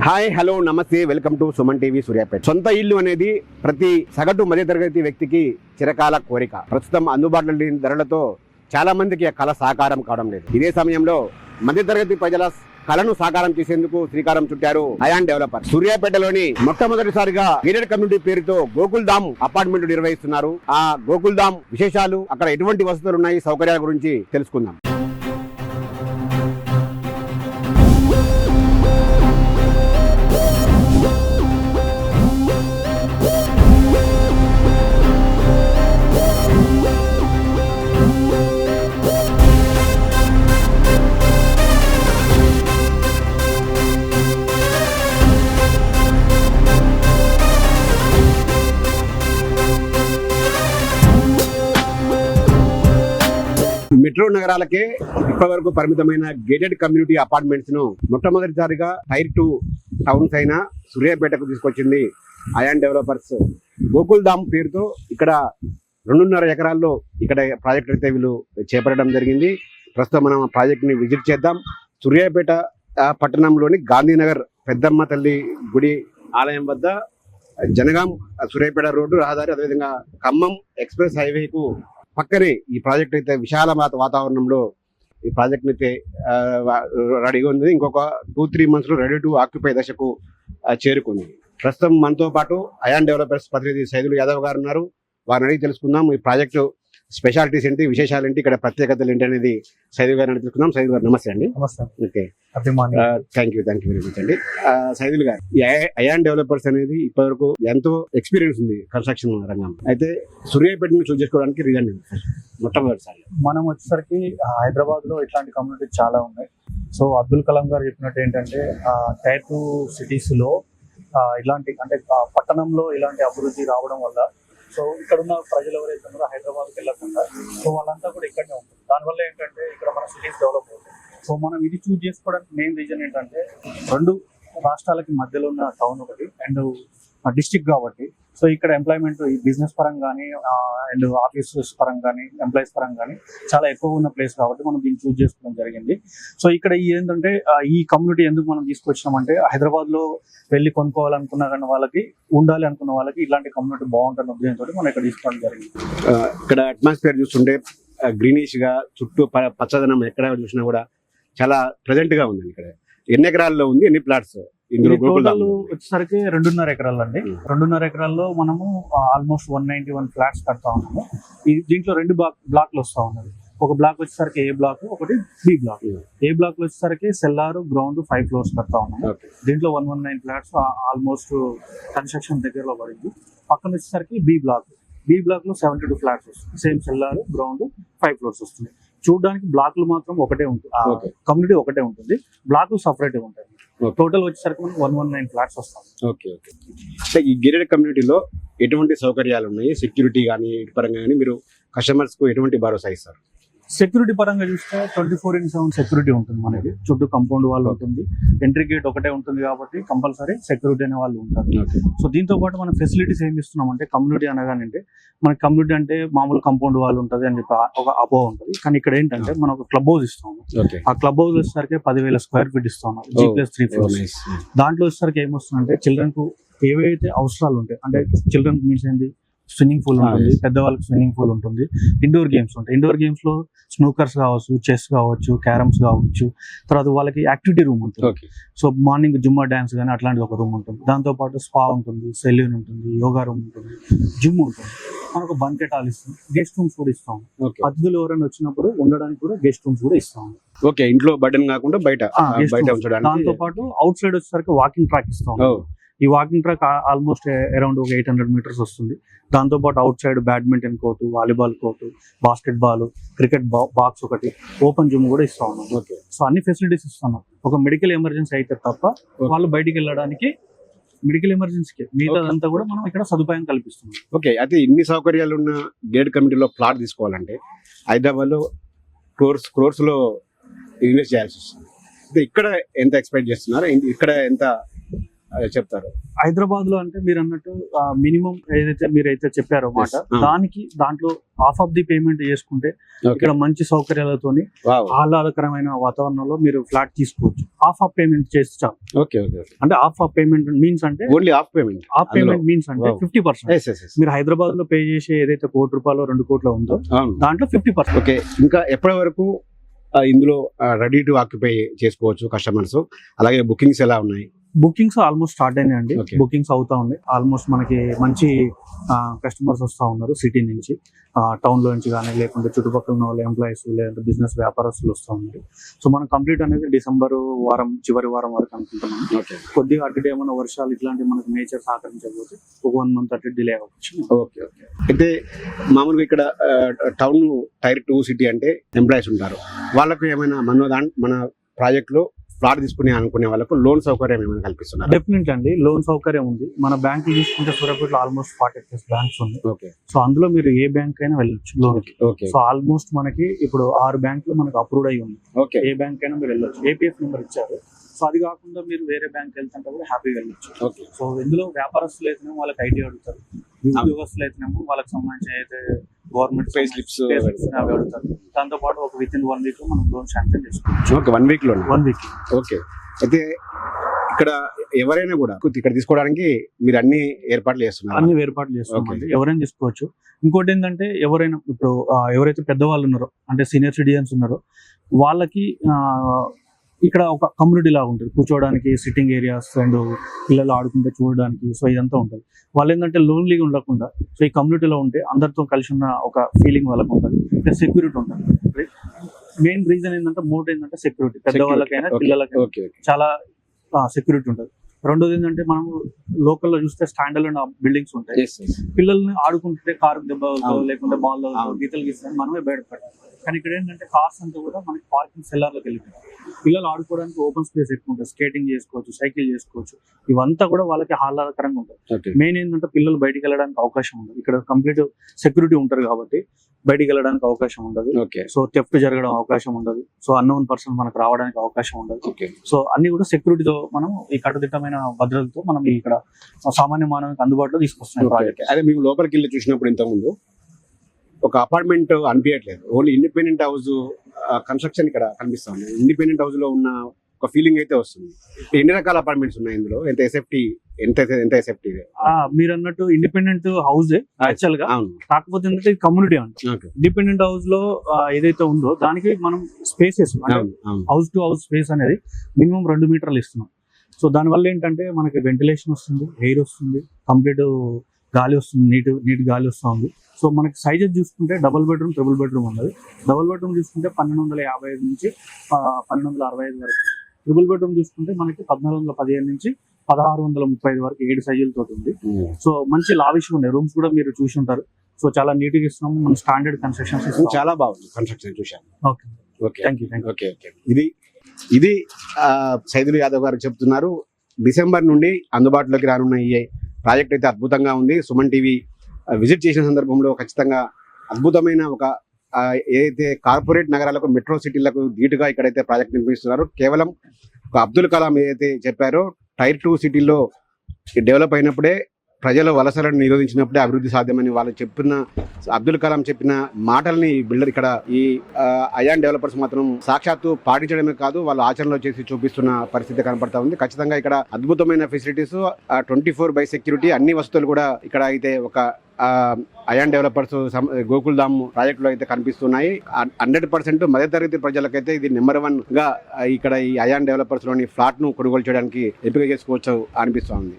Hi hello నమస్తే welcome to Suman TV Suryapet. సొంత ఇల్లు అనేది ప్రతి సగటు మధ్యతరగతి వ్యక్తికి చిరకాల కోరిక. ప్రస్తుతం అందుబాటులో లేని ధరలతో చాలా మందికి ఆ కళ సాకారం కావడం లేదు. ఇదే సమయంలో మధ్యతరగతి ప్రజల కళను సాకారం చేసేందుకు శ్రీకారం చుట్టారు అయాన్ డెవలపర్. సూర్యాపేటలోని మొట్టమొదటిసారిగా గేటెడ్ కమ్యూనిటీ పేరుతో గోకుల్ ధామ్ అపార్ట్మెంట్ నిర్వహిస్తున్నారు. ఆ గోకుల్ ధామ్ విశేషాలు, అక్కడ ఎటువంటి వసతులు ఉన్నాయి, సౌకర్యాల గురించి తెలుసుకుందాం. మెట్రో నగరాలకే ఇప్పటివరకు పరిమితమైన గేటెడ్ కమ్యూనిటీ అపార్ట్మెంట్స్ ను మొట్టమొదటిసారిగా టైర్ 2 టౌన్స్ అయిన సూర్యాపేటకు తీసుకొచ్చింది అయాన్ డెవలపర్స్. గోకుల్ ధామ్ పేరుతో ఇక్కడ 2.5 ఎకరాల్లో ఇక్కడ ప్రాజెక్ట్ అయితే వీళ్ళు చేపట్టడం జరిగింది. ప్రస్తుతం మనం ఆ ప్రాజెక్ట్ ని విజిట్ చేద్దాం. సూర్యాపేట పట్టణంలోని గాంధీనగర్ పెద్దమ్మ తల్లి గుడి ఆలయం వద్ద జనగాం సూర్యాపేట రోడ్డు రహదారి, అదేవిధంగా ఖమ్మం ఎక్స్ప్రెస్ హైవేకు పక్కనే ఈ ప్రాజెక్ట్ అయితే విశాల వాతావరణంలో ఈ ప్రాజెక్ట్ అయితే రెడీగా ఉంది. ఇంకొక 2-3 మంత్స్ లో రెడీ టు ఆక్యుపై దశకు చేరుకుంది. ప్రస్తుతం మనతో పాటు అయాన్ డెవలపర్స్ ప్రతినిధి సైదులు యాదవ్ గారు ఉన్నారు. వారిని అడిగి తెలుసుకుందాం ఈ ప్రాజెక్టు స్పెషాలిటీస్ ఏంటి, విశేషాలు ఏంటి, ఇక్కడ ప్రత్యేకతలు ఏంటి అనేది సైదు గారిని అడిగి తెలుసుకుందాం. సైదు గారు నమస్తే అండి. Okay, thank you very much అండి. సైదుల్ గారు, అయాన్ డెవలపర్స్ అనేది ఇప్పటివరకు ఎంతో ఎక్స్పీరియన్స్ ఉంది కన్స్ట్రక్షన్ రంగం. అయితే సూర్యాపేటను చూస్ చేసుకోవడానికి రీజన్ మొట్టమొదటిసారి మనం వచ్చేసరికి హైదరాబాద్ లో ఇట్లాంటి కమ్యూనిటీ చాలా ఉన్నాయి. సో అబ్దుల్ కలాం గారు చెప్పినట్టు ఏంటంటే టైర్ 2 సిటీస్ లో ఇలాంటి అంటే పట్టణంలో ఇలాంటి అభివృద్ధి రావడం వల్ల సో ఇక్కడ ఉన్న ప్రజలు ఎవరైతే ఉన్నారో హైదరాబాద్కి వెళ్ళకుండా సో వాళ్ళంతా కూడా ఇక్కడనే ఉంటుంది. దానివల్ల ఏంటంటే ఇక్కడ మన సిటీస్ డెవలప్ అవుతాయి. సో మనం ఇది చూస్ చేసుకోవడానికి మెయిన్ రీజన్ ఏంటంటే 2 రాష్ట్రాలకి మధ్యలో ఉన్న టౌన్ ఒకటి అండ్ డిస్ట్రిక్ట్ కాబట్టి సో ఇక్కడ ఎంప్లాయ్మెంట్ ఈ బిజినెస్ పరంగా కానీ అండ్ ఆఫీసెస్ పరంగా కానీ ఎంప్లాయీస్ పరంగా కానీ చాలా ఎక్కువ ఉన్న ప్లేస్ కాబట్టి మనం దీన్ని చూస్ చేసుకోవడం జరిగింది. సో ఇక్కడ ఏంటంటే ఈ కమ్యూనిటీ ఎందుకు మనం తీసుకొచ్చినామంటే హైదరాబాద్ లో వెళ్ళి కొనుక్కోవాలనుకున్న కానీ వాళ్ళకి ఉండాలి అనుకున్న వాళ్ళకి ఇలాంటి కమ్యూనిటీ బాగుంటుంది ఉద్దేశంతో మనం ఇక్కడ తీసుకోవడం జరిగింది. ఇక్కడ అట్మాస్ఫియర్ చూస్తుంటే గ్రీనిష్ గా చుట్టూ పచ్చదనం ఎక్కడ చూసినా కూడా చాలా ప్రెజెంట్ గా ఉంది. ఇక్కడ ఎన్ని ఎకరాల్లో ఉంది, ఎన్ని ప్లాట్స్? వచ్చేసరికి 2.5 ఎకరాలు అండి. 2.5 ఎకరాల్లో మనము ఆల్మోస్ట్ 191 ఫ్లాట్స్ కడతా ఉన్నాము. దీంట్లో 2 బ్లాక్లు వస్తా ఉన్నది. ఒక బ్లాక్ వచ్చేసరికి ఏ బ్లాక్, ఒకటి బి బ్లాక్. ఏ బ్లాక్ లో వచ్చేసరికి సెల్లార్ గ్రౌండ్ 5 floors కడతా ఉన్నాము. దీంట్లో 119 ఫ్లాట్స్ ఆల్మోస్ట్ కన్స్ట్రక్షన్ దగ్గరలో పడింది. పక్కన వచ్చేసరికి బి బ్లాక్ లో 72 ఫ్లాట్స్ వస్తుంది. సేమ్ సెల్లార్ గ్రౌండ్ 5 floors వస్తుంది. చూడడానికి బ్లాక్లు మాత్రం ఒకటే ఉంటుంది, కమ్యూనిటీ ఒకటే ఉంటుంది, బ్లాక్లు సపరేట్ ఉంటాయి. టోటల్ వచ్చేసరికి మనకు 119 ఫ్లాట్స్ వస్తాయి. Okay okay. అంటే ఈ గేటెడ్ కమ్యూనిటీలో ఎటువంటి సౌకర్యాలు ఉన్నాయి? సెక్యూరిటీ కానీ ఇటు పరంగా కానీ మీరు కస్టమర్స్ కు ఎటువంటి భరోసా ఇస్తారు? సెక్యూరిటీ పరంగా చూస్తే 24/7 సెక్యూరిటీ ఉంటుంది. మనకి చుట్టూ కంపౌండ్ వాళ్ళు ఉంటుంది, ఎంట్రీ గేట్ ఒకటే ఉంటుంది కాబట్టి కంపల్సరీ సెక్యూరిటీ అనే వాళ్ళు ఉంటారు. సో దీంతో పాటు మనం ఫెసిలిటీస్ ఏం ఇస్తున్నాం అంటే కమ్యూనిటీ అనగానంటే మనకి కమ్యూనిటీ అంటే మామూలు కంపౌండ్ వాళ్ళు ఉంటుంది అని చెప్పి ఒక అపోహ ఉంటుంది. కానీ ఇక్కడ ఏంటంటే మనం ఒక క్లబ్ హౌస్ ఇస్తాము. ఆ క్లబ్ హౌస్ వచ్చేసరికి 10,000 square feet ఇస్తాము, G+3 floors. దాంట్లో వచ్చేసరికి ఏమొస్తుందంటే చిల్డ్రన్ కు ఏవైతే అవసరాలు ఉంటాయి అంటే చిల్డ్రన్ మీన్స్ ఏంటి, స్విమ్మింగ్ పూల్ ఉంటుంది, పెద్దవాళ్ళకి స్విమ్మింగ్ పూల్ ఉంటుంది, ఇండోర్ గేమ్స్ ఉంటాయి. ఇండోర్ గేమ్స్ లో స్నూకర్స్ కావచ్చు, చెస్ కావచ్చు, క్యారమ్స్ కావచ్చు, తర్వాత వాళ్ళకి యాక్టివిటీ రూమ్ ఉంటుంది. సో మార్నింగ్ జుమ్మా డాన్స్ కానీ అట్లాంటిది ఒక రూమ్ ఉంటుంది. దాంతో పాటు స్పా ఉంటుంది, సెల్యూన్ ఉంటుంది, యోగా రూమ్ ఉంటుంది, జిమ్ ఉంటుంది. మనకు బంకెట్ హాల్ ఇస్తాం, గెస్ట్ రూమ్స్ కూడా ఇస్తాం. అతిథులు ఎవరైనా వచ్చినప్పుడు ఉండడానికి కూడా గెస్ట్ రూమ్స్ కూడా ఇస్తాం. ఓకే, ఇంట్లో బటన్ కాకుండా బయట ఉంచడానికి. దాంతో పాటు అవుట్ సైడ్ వచ్చేసరికి వాకింగ్ ట్రాక్ ఇస్తాం. ఈ వాకింగ్ ట్రాక్ ఆల్మోస్ట్ అరౌండ్ ఒక 800 meters వస్తుంది. దాంతో పాటు out side badminton court, volleyball court, basket ball, cricket box ఒకటి, ఓపెన్ జిమ్ కూడా ఇస్తా ఉన్నాం. సో అన్ని ఫెసిలిటీస్ ఇస్తున్నాం. ఒక మెడికల్ ఎమర్జెన్సీ అయితే తప్ప వాళ్ళు బయటికి వెళ్ళడానికి మెడికల్ ఎమర్జెన్సీకి మిగతాదంతా కూడా మనం ఇక్కడ సదుపాయం కల్పిస్తున్నాం. ఓకే, అయితే ఇన్ని సౌకర్యాలు ఉన్న గేటెడ్ కమ్యూనిటీలో ప్లాట్ తీసుకోవాలంటే హైదరాబాద్ లో క్రోర్స్ లో ఇన్వెస్ట్ చేయాల్సి వస్తుంది. ఇక్కడ ఎంత ఎక్స్పెక్ట్ చేస్తున్నారు, ఇక్కడ ఎంత చెప్తారు? హైదరాబాద్ లో అంటే మీరు అన్నట్టు మినిమం మీరైతే చెప్పారో మాట, దాంట్లో హాఫ్ ఆఫ్ ది పేమెంట్ చేసుకుంటే ఇక్కడ మంచి సౌకర్యాలతోని ఆహ్లాదకరమైన వాతావరణంలో మీరు ఫ్లాట్ తీసుకోవచ్చు. హాఫ్ ఆఫ్ పేమెంట్ చేసి చాలు. అంటే హాఫ్ ఆఫ్ పేమెంట్ మీన్స్ అంటే ఓన్లీ హాఫ్ పేమెంట్ మీన్స్ అంటే 50%. మీరు హైదరాబాద్ లో పే చేసే ఏదైతే ₹1 2 కోట్ల ఉందో దాంట్లో 50%. ఓకే. ఇంకా ఎప్పటి వరకు ఇందులో రెడీ టు ఆక్యుపై చేసుకోవచ్చు కస్టమర్స్? అలాగే బుకింగ్స్ ఎలా ఉన్నాయి? బుకింగ్స్ ఆల్మోస్ట్ స్టార్ట్ అయినాయండి. బుకింగ్స్ అవుతా ఉంది. ఆల్మోస్ట్ మనకి మంచి కస్టమర్స్ వస్తూ ఉన్నారు సిటీ నుంచి, టౌన్ లో నుంచి కానీ, లేకుంటే చుట్టుపక్కల ఉన్న వాళ్ళు ఎంప్లాయీస్, లేదంటే బిజినెస్ వ్యాపారస్తులు వస్తూ ఉన్నారు. సో మనం కంప్లీట్ అనేది డిసెంబర్ చివరి వారం వరకు అనుకుంటున్నాం. కొద్దిగా అటు ఏమైనా వర్షాలు ఇట్లాంటి మనకు నేచర్ సహకరించకపోతే ఒక 1 month అటు డిలే అవ్వచ్చు. ఓకే. అయితే మామూలుగా ఇక్కడ టౌన్ టైర్ 2 సిటీ అంటే ఎంప్లాయీస్ ఉంటారు. వాళ్ళకు ఏమైనా మన ప్రాజెక్ట్ లో ఫ్లాట్ తీసుకుని అనుకునే వాళ్ళకు లోన్ సౌకర్యం ఏమైనా కల్పిస్తున్నారు? డెఫినెట్లీ అండి, లోన్ సౌకర్యం ఉంది. మన బ్యాంకులు తీసుకుంటే సూర్యాపేటలో ఆల్మోస్ట్ 40+ బ్యాంక్స్ ఉంది. సో అందులో మీరు ఏ బ్యాంక్ అయినా వెళ్ళొచ్చు లోన్ కి. సో ఆల్మోస్ట్ మనకి ఇప్పుడు 6 బ్యాంకులు మనకు అప్రూవ్డ్ అయ్యి ఉంది. ఏ బ్యాంక్ అయినా మీరు వెళ్ళొచ్చు. ఏపీఎఫ్ నెంబర్ ఇచ్చారు. సో అది కాకుండా మీరు వేరే బ్యాంక్ వెళ్తుంటే కూడా హ్యాపీగా వెళ్ళొచ్చు. సో ఇందులో వ్యాపారస్తులు అయితేనేమో వాళ్ళకి ఐటీ అడుగుతారు, ఉద్యోగస్తులు అయితేనేమో వాళ్ళకి సంబంధించిన అయితే గవర్నమెంట్ పే స్లిప్స్ అవి అడుగుతారు. దాంతో పాటు ఒక విత్ ఇన్ 1 week మనం లోన్ శాంక్షన్ చేసుకోవచ్చు. ఓకే, 1 week లో? 1 week. ఓకే. అయితే ఇక్కడ ఎవరైనా కూడా ఇక్కడ తీసుకోవడానికి మీరు అన్ని ఏర్పాట్లు చేస్తున్నారు? అన్ని ఏర్పాట్లు చేస్తున్నాం, ఎవరైనా తీసుకోవచ్చు. ఇంకోటి ఏంటంటే ఎవరైనా ఇప్పుడు ఎవరైతే పెద్దవాళ్ళు ఉన్నారో, అంటే సీనియర్ సిటిజన్స్ ఉన్నారో, వాళ్ళకి ఇక్కడ ఒక కమ్యూనిటీ లాగా ఉంటుంది, కూర్చోవడానికి సిట్టింగ్ ఏరియాస్ అండ్ పిల్లలు ఆడుకుంటే చూడడానికి. సో ఇదంతా ఉంటుంది. వాళ్ళు ఏంటంటే లోన్లీగా ఉండకుండా సో ఈ కమ్యూనిటీలో ఉంటే అందరితో కలిసి ఉన్న ఒక ఫీలింగ్ వాళ్ళకి ఉంటుంది. ప్లస్ సెక్యూరిటీ ఉంటుంది. మెయిన్ రీజన్ ఏంటంటే ఏంటంటే సెక్యూరిటీ, పెద్దవాళ్ళకైనా పిల్లలకైనా చాలా సెక్యూరిటీ ఉంటుంది. రెండోది ఏంటంటే మనం లోకల్లో చూస్తే స్టాండ్ అలోన్ బిల్డింగ్స్ ఉంటాయి. పిల్లల్ని ఆడుకుంటే కారు దెబ్బ లేకుంటే బాల్ గీతలు గీస్తే మనమే బయటపడతాం. కానీ ఇక్కడ ఏంటంటే కార్స్ అంతా కూడా మనకి పార్కింగ్ సెల్లార్లోకి వెళ్ళిపోతాయి. పిల్లలు ఆడుకోవడానికి ఓపెన్ స్పేస్ ఎక్కువ ఉంటుంది. స్కేటింగ్ చేసుకోవచ్చు, సైకిల్ చేసుకోవచ్చు. ఇవంతా కూడా వాళ్ళకి ఆహ్లాదకరంగా ఉంటుంది. మెయిన్ ఏంటంటే పిల్లలు బయటికి వెళ్ళడానికి అవకాశం ఉండదు. ఇక్కడ కంప్లీట్ సెక్యూరిటీ ఉంటారు కాబట్టి బయటికి వెళ్ళడానికి అవకాశం ఉండదు. సో థెఫ్ట్ జరగడం అవకాశం ఉండదు. సో అన్నోన్ పర్సన్ మనకు రావడానికి అవకాశం ఉండదు. సో అన్ని కూడా సెక్యూరిటీతో మనం ఈ కట్టుదిట్టమైన భద్రతతో మనం ఇక్కడ సామాన్య మానవునికి అందుబాటులో తీసుకొస్తున్నాం ప్రాజెక్ట్. అదే మేము లోపలికి వెళ్ళి చూసినప్పుడు ఇంతకుముందు ఒక అపార్ట్మెంట్ అనిపించట్లేదు, ఓన్లీ ఇండిపెండెంట్ హౌస్ కన్స్ట్రక్షన్ ఇక్కడ కనిపిస్తుంది. ఇండిపెండెంట్ హౌస్ లో ఉన్న ఒక ఫీలింగ్ అయితే వస్తుంది. ఎన్ని రకాల అపార్ట్మెంట్స్ ఉన్నాయి ఇందులో? ఎంత ఎస్ఎఫ్టీ? మీరు అన్నట్టు ఇండిపెండెంట్ హౌస్ యాక్చువల్ గా, కాకపోతే ఏంటంటే కమ్యూనిటీ అంటే ఇండిపెండెంట్ హౌస్ లో ఏదైతే ఉందో దానికి మనం spaces house to house space అనేది మినిమం 2 మీటర్లు ఇస్తున్నాం. సో దానివల్ల ఏంటంటే మనకి వెంటిలేషన్ వస్తుంది, ఎయిర్ వస్తుంది, కంప్లీట్ గాలి వస్తుంది, నీట్ గాలి వస్తుంది. సో మనకి సైజెస్ చూసుకుంటే డబుల్ బెడ్రూమ్, ట్రిపుల్ బెడ్రూమ్ ఉన్నది. డబుల్ బెడ్రూమ్ చూసుకుంటే 1255 నుంచి 1265 వరకు. ట్రిపుల్ బెడ్రూమ్ చూసుకుంటే మనకి 1415 నుంచి 1635 వరకు 7 సైజులతో ఉంది. సో మంచి లావిష్ ఉన్నాయి రూమ్స్ కూడా, మీరు చూసి ఉంటారు. సో చాలా నీట్ గా ఇస్తున్నాము. మన స్టాండర్డ్ కన్స్ట్రక్షన్స్ చాలా బాగుంది. కన్స్ట్రక్షన్ చూశాను. Okay, thank you. ఓకే. ఇది సైదులు యాదవ్ గారు చెప్తున్నారు. డిసెంబర్ నుండి అందుబాటులోకి రానున్న ఈ ప్రాజెక్ట్ అయితే అద్భుతంగా ఉంది. సుమన్ టీవీ విజిట్ చేసిన సందర్భంలో ఖచ్చితంగా అద్భుతమైన ఒక ఏదైతే కార్పొరేట్ నగరాలకు, మెట్రో సిటీలకు ధీటుగా ఇక్కడైతే ప్రాజెక్ట్ నిర్మిస్తున్నారు. కేవలం ఒక అబ్దుల్ కలాం ఏదైతే చెప్పారో టైర్ 2 సిటీల్లో డెవలప్ అయినప్పుడే, ప్రజల వలసలను నిరోధించినప్పుడే అభివృద్ధి సాధ్యమని వాళ్ళు అబ్దుల్ కలాం చెప్పిన మాటల్ని బిల్డర్ ఇక్కడ ఈ అయాన్ డెవలపర్స్ మాత్రం సాక్షాత్తు పాటించడమే కాదు, వాళ్ళు ఆచరణలో చేసి చూపిస్తున్న పరిస్థితి కనపడతా ఉంది. ఖచ్చితంగా ఇక్కడ అద్భుతమైన ఫెసిలిటీస్, 24/7 సెక్యూరిటీ, అన్ని వసతులు కూడా ఇక్కడ అయితే ఒక అయాన్ డెవలపర్స్ గోకుల్ ధామ్ ప్రాజెక్ట్ లో అయితే కనిపిస్తున్నాయి. 100% మధ్యతరగతి ప్రజలకైతే ఇది నెంబర్ 1 గా ఇక్కడ ఈ అయాన్ డెవలపర్స్ లోని ఫ్లాట్ ను కొనుగోలు చేయడానికి ఎంపిక చేసుకోవచ్చు అనిపిస్తోంది.